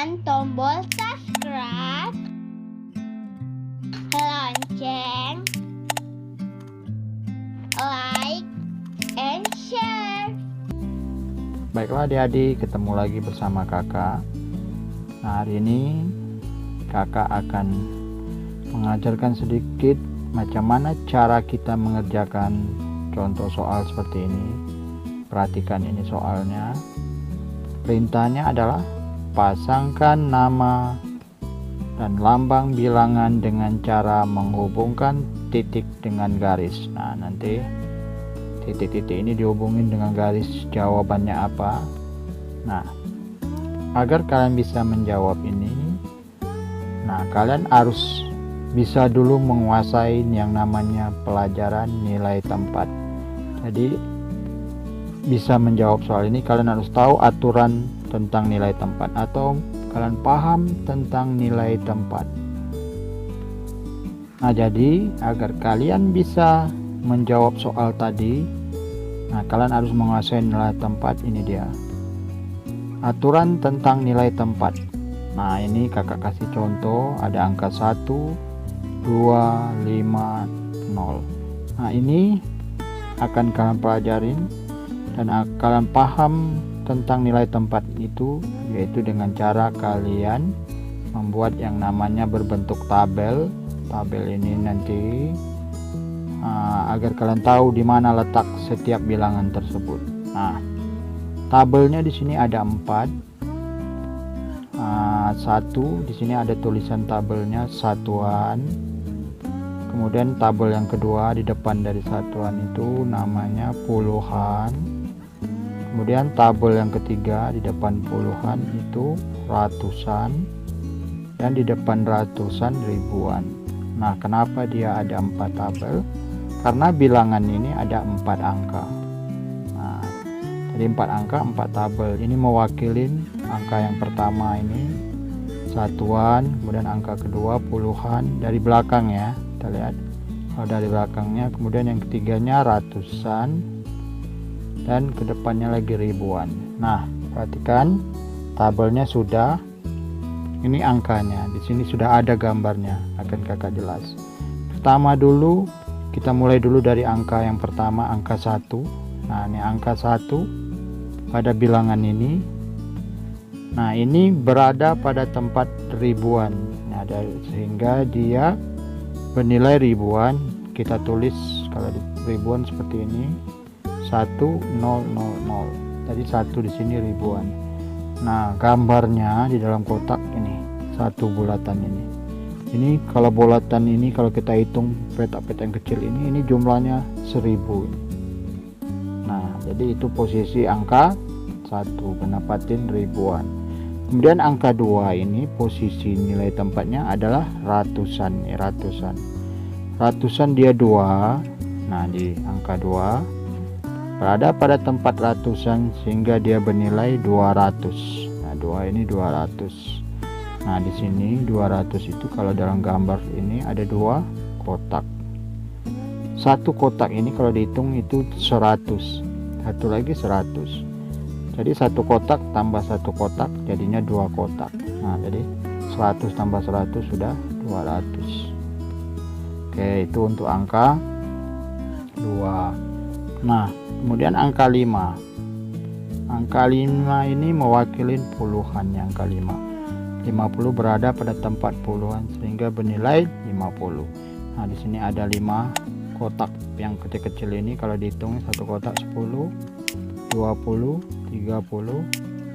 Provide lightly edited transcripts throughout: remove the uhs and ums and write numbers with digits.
tekan tombol subscribe, lonceng, like, and share. Baiklah adik-adik, ketemu lagi bersama kakak. Nah, hari ini kakak akan mengajarkan sedikit macam mana cara kita mengerjakan contoh soal seperti ini. Perhatikan ini soalnya. Perintahnya adalah pasangkan nama dan lambang bilangan dengan cara menghubungkan titik dengan garis. Nah, nanti titik-titik ini dihubungin dengan garis, jawabannya apa. Nah, agar kalian bisa menjawab ini, nah kalian harus bisa dulu menguasai yang namanya pelajaran nilai tempat. Jadi bisa menjawab soal ini kalian harus tahu aturan tentang nilai tempat atau kalian paham tentang nilai tempat. Nah, jadi agar kalian bisa menjawab soal tadi, nah kalian harus menguasai nilai tempat. Ini dia aturan tentang nilai tempat. Nah, ini kakak kasih contoh, ada angka 1, 2, 5, 0. Nah, ini akan kalian pelajarin dan kalian paham tentang nilai tempat itu, yaitu dengan cara kalian membuat yang namanya berbentuk tabel. Tabel ini nanti agar kalian tahu di mana letak setiap bilangan tersebut. Nah, tabelnya di sini ada 4. Satu, di sini ada tulisan tabelnya satuan. Kemudian tabel yang kedua di depan dari satuan itu namanya puluhan. Kemudian tabel yang ketiga di depan puluhan itu ratusan, dan di depan ratusan ribuan. Nah, kenapa dia ada 4 tabel? Karena bilangan ini ada 4 angka. Nah, jadi 4 angka 4 tabel. Ini mewakilin angka yang pertama ini satuan, kemudian angka kedua puluhan, dari belakang ya, kita lihat kalau dari belakangnya, kemudian yang ketiganya ratusan, dan kedepannya lagi ribuan. Nah, perhatikan tabelnya sudah, ini angkanya di sini sudah ada gambarnya, akan kakak jelas. Pertama dulu kita mulai dulu dari angka yang pertama, angka 1. Nah, ini angka 1 pada bilangan ini. Nah, ini berada pada tempat ribuan. Nah, sehingga dia bernilai ribuan. Kita tulis kalau di ribuan seperti ini 1000. Jadi 1 di sini ribuan. Nah, gambarnya di dalam kotak ini satu bulatan ini. Ini kalau bulatan ini kalau kita hitung petak-petak yang kecil ini jumlahnya 1000. Nah, jadi itu posisi angka 1 menempatin ribuan. Kemudian angka 2 ini posisi nilai tempatnya adalah ratusan. Ratusan dia 2. Nah, di angka 2 berada pada tempat ratusan sehingga dia bernilai 200. Nah, 2 ini 200. Nah, di sini 200 itu kalau dalam gambar ini ada 2 kotak. Satu kotak ini kalau dihitung itu 100. Satu lagi 100. Jadi satu kotak tambah satu kotak jadinya 2 kotak. Nah, jadi 100 tambah 100 sudah 200. Oke, itu untuk angka 2. Nah, kemudian angka 5. Angka 5 ini mewakili puluhan. Yang angka 5. 50 berada pada tempat puluhan sehingga bernilai 50. Nah, di sini ada 5 kotak yang kecil-kecil ini kalau dihitung satu kotak 10, 20, 30,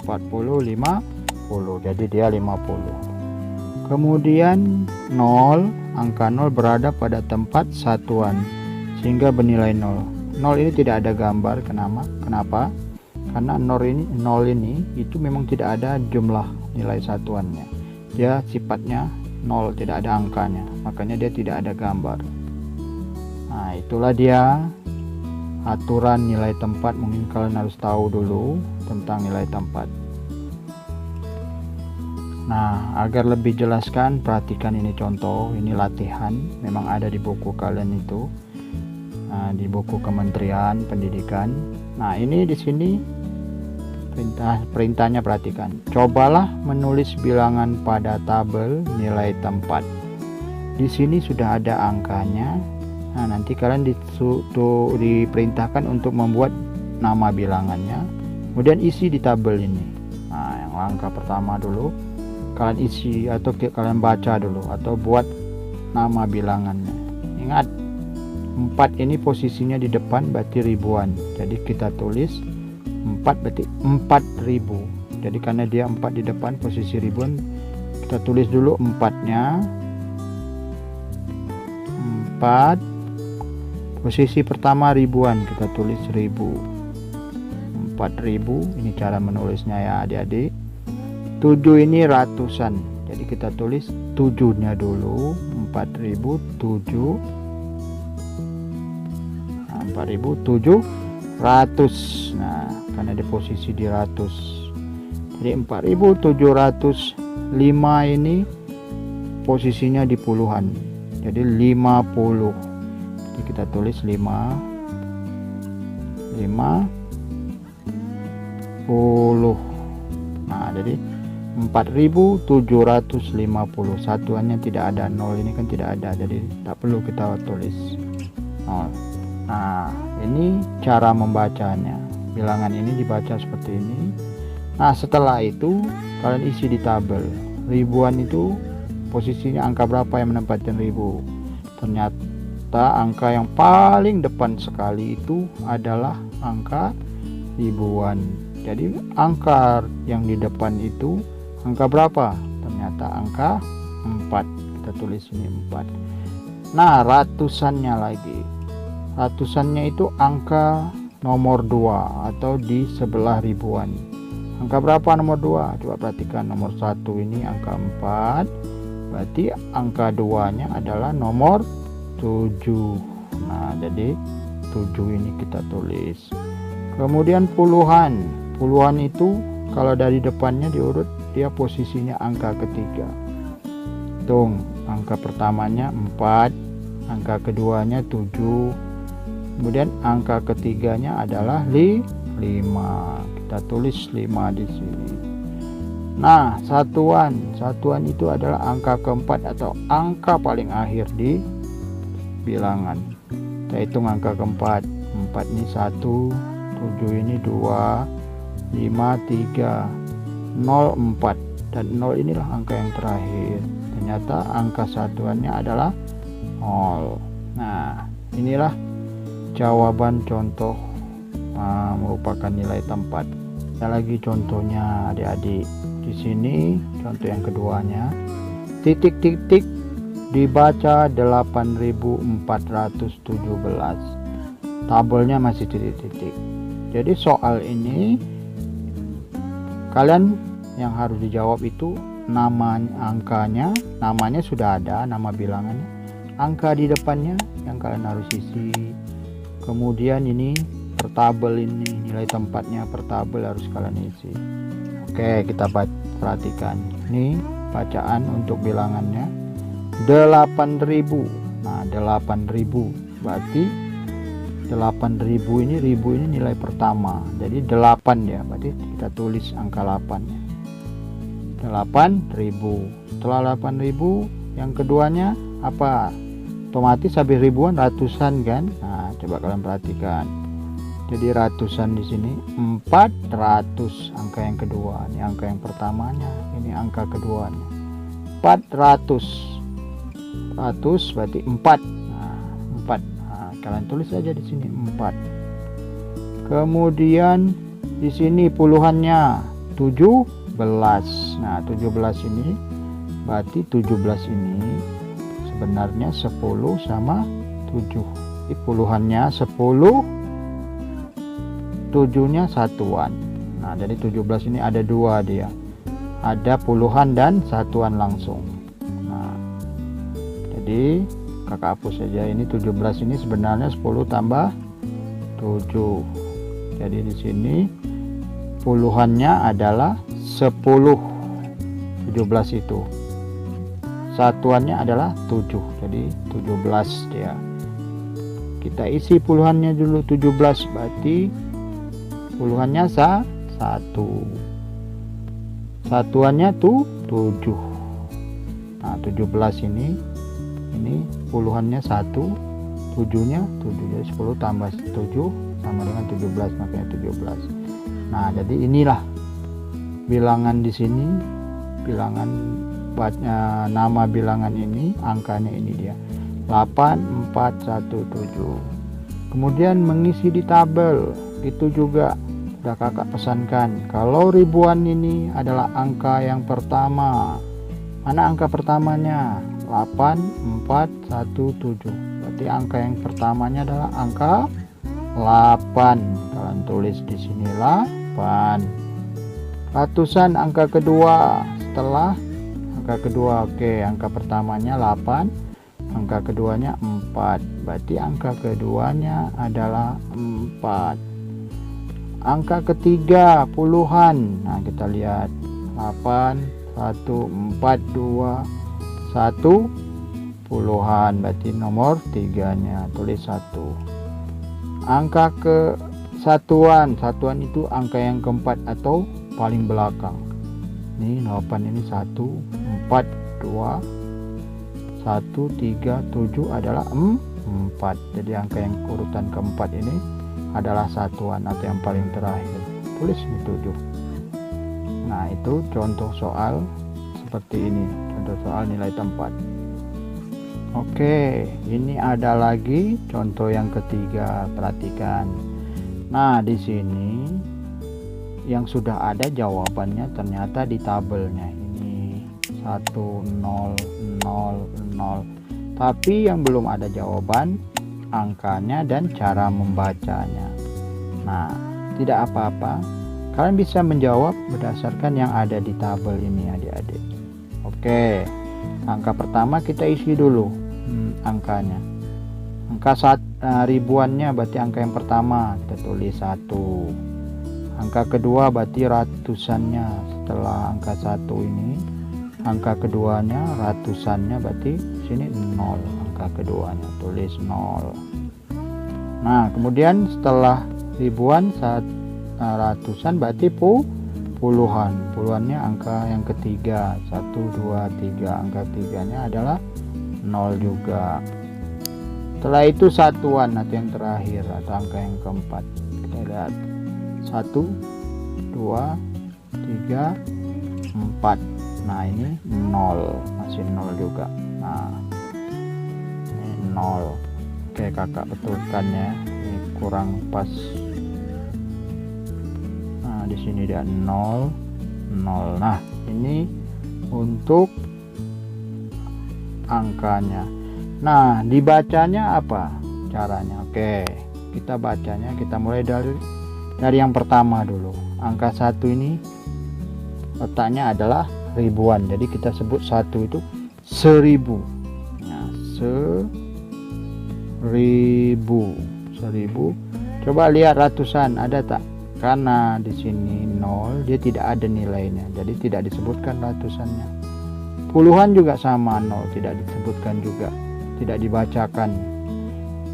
40, 50. Jadi dia 50. Kemudian 0, angka 0 berada pada tempat satuan sehingga bernilai 0. 0 ini tidak ada gambar. Kenapa? Karena 0 ini itu memang tidak ada jumlah nilai satuannya. Dia sifatnya 0, tidak ada angkanya. Makanya dia tidak ada gambar. Nah, itulah dia aturan nilai tempat. Mungkin kalian harus tahu dulu tentang nilai tempat. Nah, agar lebih jelaskan, perhatikan ini contoh, ini latihan. Memang ada di buku kalian itu. Nah, di buku Kementerian Pendidikan. Nah, ini di sini Perintahnya perhatikan. Cobalah menulis bilangan pada tabel nilai tempat. Di sini sudah ada angkanya. Nah, nanti kalian diperintahkan untuk membuat nama bilangannya. Kemudian isi di tabel ini. Nah, yang langkah pertama dulu kalian isi atau kalian baca dulu atau buat nama bilangannya. Ingat, 4 ini posisinya di depan berarti ribuan. Jadi kita tulis 4 berarti 4000. Jadi karena dia 4 di depan posisi ribuan, kita tulis dulu 4-nya. 4 posisi pertama ribuan, kita tulis 1000. 4000 ini cara menulisnya ya adik-adik. 7 ini ratusan, jadi kita tulis 7-nya dulu. 4007. Nah, 4700. Nah, karena di posisi di ratus, jadi 4705 ini posisinya di puluhan, jadi 50. Jadi kita tulis 50. Nah, jadi 4750. Satuannya tidak ada, 0 ini kan tidak ada, jadi tak perlu kita tulis 0. Nah, ini cara membacanya. Bilangan ini dibaca seperti ini. Nah, setelah itu kalian isi di tabel. Ribuan itu posisinya angka berapa yang menempatkan ribu. Ternyata angka yang paling depan sekali itu adalah angka ribuan. Jadi angka yang di depan itu angka berapa? Ternyata angka 4. Kita tulis ini 4. Nah, ratusannya lagi. Ratusannya itu angka nomor 2 atau di sebelah ribuan. Angka berapa nomor 2? Coba perhatikan, nomor 1 ini angka 4. Berarti angka 2-nya adalah nomor 7. Nah, jadi 7 ini kita tulis. Kemudian puluhan. Puluhan itu kalau dari depannya diurut, dia posisinya angka ketiga. Hitung, angka pertamanya 4, angka keduanya 7. Kemudian angka ketiganya adalah 5. Kita tulis 5 di sini. Nah, satuan itu adalah angka keempat atau angka paling akhir di bilangan. Kita hitung angka keempat. 4 ini 1, 7 ini 2, 5, 3, 0, 4. Dan 0 inilah angka yang terakhir. Ternyata angka satuannya adalah 0. Nah, inilah jawaban contoh merupakan nilai tempat. Ada lagi contohnya adik-adik. Di sini contoh yang keduanya. Titik-titik dibaca 8417. Tabelnya masih titik-titik. Jadi soal ini kalian yang harus dijawab itu namanya sudah ada, nama bilangannya. Angka di depannya yang kalian harus isi. Kemudian ini per tabel, ini nilai tempatnya per tabel harus kalian isi. Oke, kita perhatikan. Ini bacaan untuk bilangannya 8000. Nah, 8000 berarti 8000 ini, ribu ini nilai pertama. Jadi 8 ya, berarti kita tulis angka 8-nya. 8000. Setelah 8000 yang keduanya apa? Otomatis habis ribuan ratusan kan? Nah, coba kalian perhatikan. Jadi ratusan di sini 400 angka yang kedua. Ini angka yang pertamanya, ini angka keduanya. 400. 100 berarti 4. Nah, 4. Nah, kalian tulis aja di sini 4. Kemudian di sini puluhannya 17. Nah, 17 ini berarti 17 ini sebenarnya 10 sama 7. Jadi puluhannya 10, 7-nya satuan. Nah, jadi 17 ini ada 2 dia. Ada puluhan dan satuan langsung. Nah, jadi kakak hapus saja. Ini 17 ini sebenarnya 10 tambah 7. Jadi di sini puluhannya adalah 10. 17 itu. Satuannya adalah 7. Jadi 17 dia. Kita isi puluhannya dulu 17 berarti puluhannya 1. Satuannya tuh 7. Nah 17 ini puluhannya 1, 7-nya 7, jadi 10 tambah 7 sama dengan 17, makanya 17. Nah jadi inilah bilangan di sini, bilangan nama bilangan ini, angkanya ini dia 8417. Kemudian mengisi di tabel itu juga udah kakak pesankan. Kalau ribuan ini adalah angka yang pertama. Mana angka pertamanya? 8417. Berarti angka yang pertamanya adalah angka 8. Kalian tulis di sini 8. Ratusan angka kedua setelah angka kedua. Oke, angka pertamanya 8, angka keduanya 4. Berarti angka keduanya adalah 4. Angka ketiga puluhan. Nah kita lihat 8, 1, 4, 2, 1 puluhan, berarti nomor 3-nya tulis 1. Angka ke satuan itu angka yang keempat atau paling belakang. Ini 8 ini 1, 4, 2, 1, 3, 7 adalah 4. Jadi angka yang urutan keempat ini adalah satuan atau yang paling terakhir. Tulis ini 7. Nah itu contoh soal seperti ini, contoh soal nilai tempat. Oke, ini ada lagi contoh yang ketiga, perhatikan. Nah di sini yang sudah ada jawabannya ternyata di tabelnya ini 1, 0, 0, 0. Tapi yang belum ada jawaban angkanya dan cara membacanya. Nah tidak apa-apa, kalian bisa menjawab berdasarkan yang ada di tabel ini adik-adik. Oke, angka pertama kita isi dulu angkanya. Angka ribuannya berarti angka yang pertama kita tulis 1. Angka kedua berarti ratusannya, setelah angka 1 ini angka keduanya ratusannya, berarti sini 0. Angka keduanya tulis 0. Nah kemudian setelah ribuan ratusan berarti puluhannya angka yang ketiga 1, 2, 3. Angka tiganya adalah 0 juga. Setelah itu satuan atau yang terakhir atau angka yang keempat, kita lihat 1, 2, 3, 4. Nah ini 0, masih 0 juga. Nah ini 0. Oke kakak betulkan ya, ini kurang pas. Nah di sini dia 0, 0. Nah ini untuk angkanya. Nah dibacanya apa caranya? Oke, kita bacanya, kita mulai dari yang pertama dulu. Angka 1 ini letaknya adalah ribuan, jadi kita sebut 1 itu 1000. Nah 1000. Coba lihat ratusan ada tak? Karena di sini 0, dia tidak ada nilainya, jadi tidak disebutkan ratusannya. Puluhan juga sama, 0 tidak disebutkan juga, tidak dibacakan.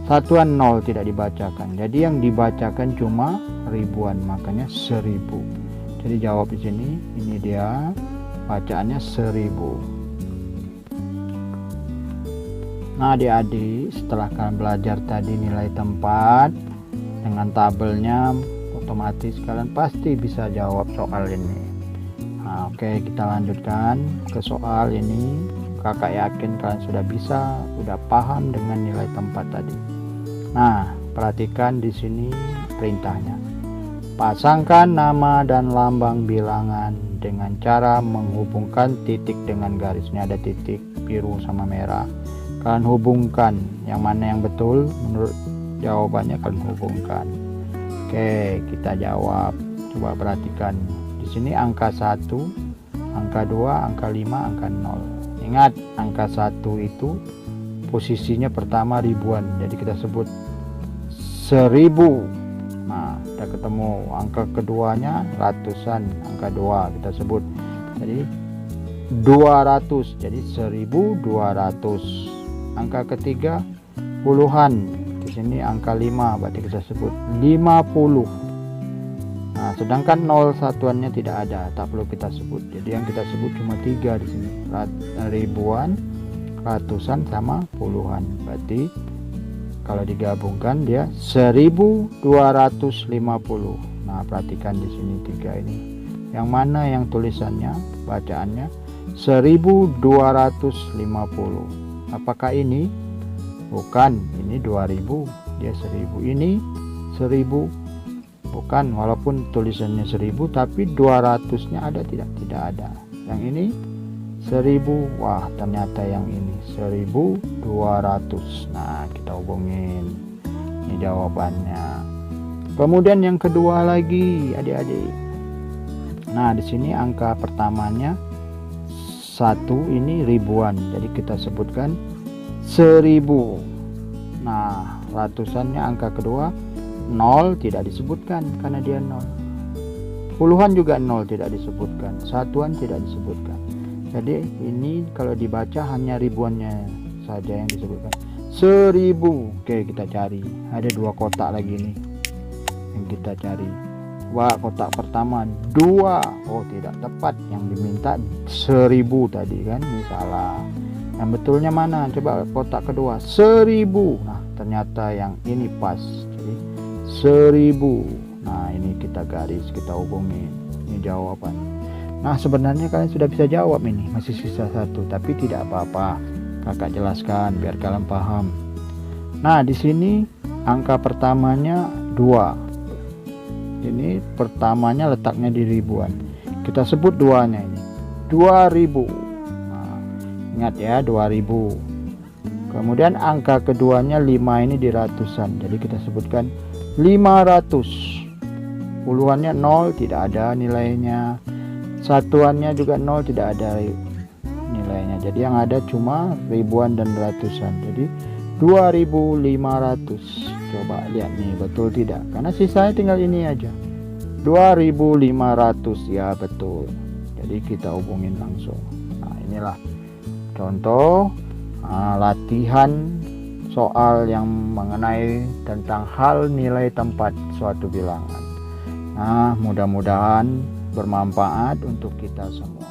Satuan 0 tidak dibacakan, jadi yang dibacakan cuma ribuan, makanya 1000. Jadi jawab di sini, ini dia bacaannya 1000. Nah adik-adik, setelah kalian belajar tadi nilai tempat dengan tabelnya, otomatis kalian pasti bisa jawab soal ini. Nah, oke, kita lanjutkan ke soal ini. Kakak yakin kalian sudah bisa, sudah paham dengan nilai tempat tadi. Nah, perhatikan di sini perintahnya. Pasangkan nama dan lambang bilangan dengan cara menghubungkan titik dengan garis. Ini ada titik biru sama merah. Kalian hubungkan yang mana yang betul, menurut jawabannya kalian hubungkan. Oke, kita jawab. Coba perhatikan. Di sini angka 1, angka 2, angka 5, angka 0. Ingat, angka 1 itu posisinya pertama ribuan, jadi kita sebut 1000. Nah, kita ketemu angka keduanya ratusan, angka 2 kita sebut jadi 200, jadi 1200. Angka ketiga puluhan, di sini angka 5, berarti kita sebut 50. Nah, sedangkan 0 satuannya tidak ada, tak perlu kita sebut. Jadi yang kita sebut cuma 3 di sini. Ribuan, ratusan sama puluhan. Berarti kalau digabungkan dia 1250. Nah, perhatikan di sini 3 ini. Yang mana yang tulisannya, bacaannya 1250. Apakah ini? Bukan, ini 2000, dia 1000. Ini 1000. Bukan, walaupun tulisannya 1000 tapi 200-nya ada tidak? Tidak ada. Yang ini 1000. Wah, ternyata yang ini 1200. Nah, kita hubungin. Ini jawabannya. Kemudian yang kedua lagi, adik-adik. Nah, di sini angka pertamanya 1, ini ribuan. Jadi kita sebutkan 1000. Nah, ratusannya angka kedua 0 tidak disebutkan karena dia 0. Puluhan juga 0 tidak disebutkan. Satuan tidak disebutkan. Jadi ini kalau dibaca hanya ribuannya saja yang disebutkan. 1000. Oke, kita cari. Ada 2 kotak lagi nih yang kita cari. Wah, kotak pertama 2. Oh, tidak tepat. Yang diminta 1000 tadi kan. Ini salah. Yang betulnya mana? Coba kotak kedua 1000. Nah, ternyata yang ini pas. Jadi 1000. Nah, ini kita garis, kita hubungin. Ini jawaban. Nah, sebenarnya kalian sudah bisa jawab ini. Masih sisa 1, tapi tidak apa-apa. Kakak jelaskan biar kalian paham. Nah, di sini angka pertamanya 2. Ini pertamanya letaknya di ribuan. Kita sebut 2-nya ini. 2000. Nah, ingat ya 2000. Kemudian angka keduanya 5 ini di ratusan. Jadi kita sebutkan 500. Puluhannya 0 tidak ada nilainya. Satuannya juga 0 tidak ada nilainya. Jadi yang ada cuma ribuan dan ratusan. Jadi 2500. Coba lihat nih, betul tidak? Karena sisanya tinggal ini aja. 2500, ya betul. Jadi kita hubungin langsung. Nah, inilah contoh latihan soal yang mengenai tentang hal nilai tempat suatu bilangan. Nah, mudah-mudahan bermanfaat untuk kita semua.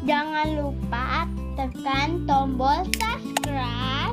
Jangan lupa tekan tombol subscribe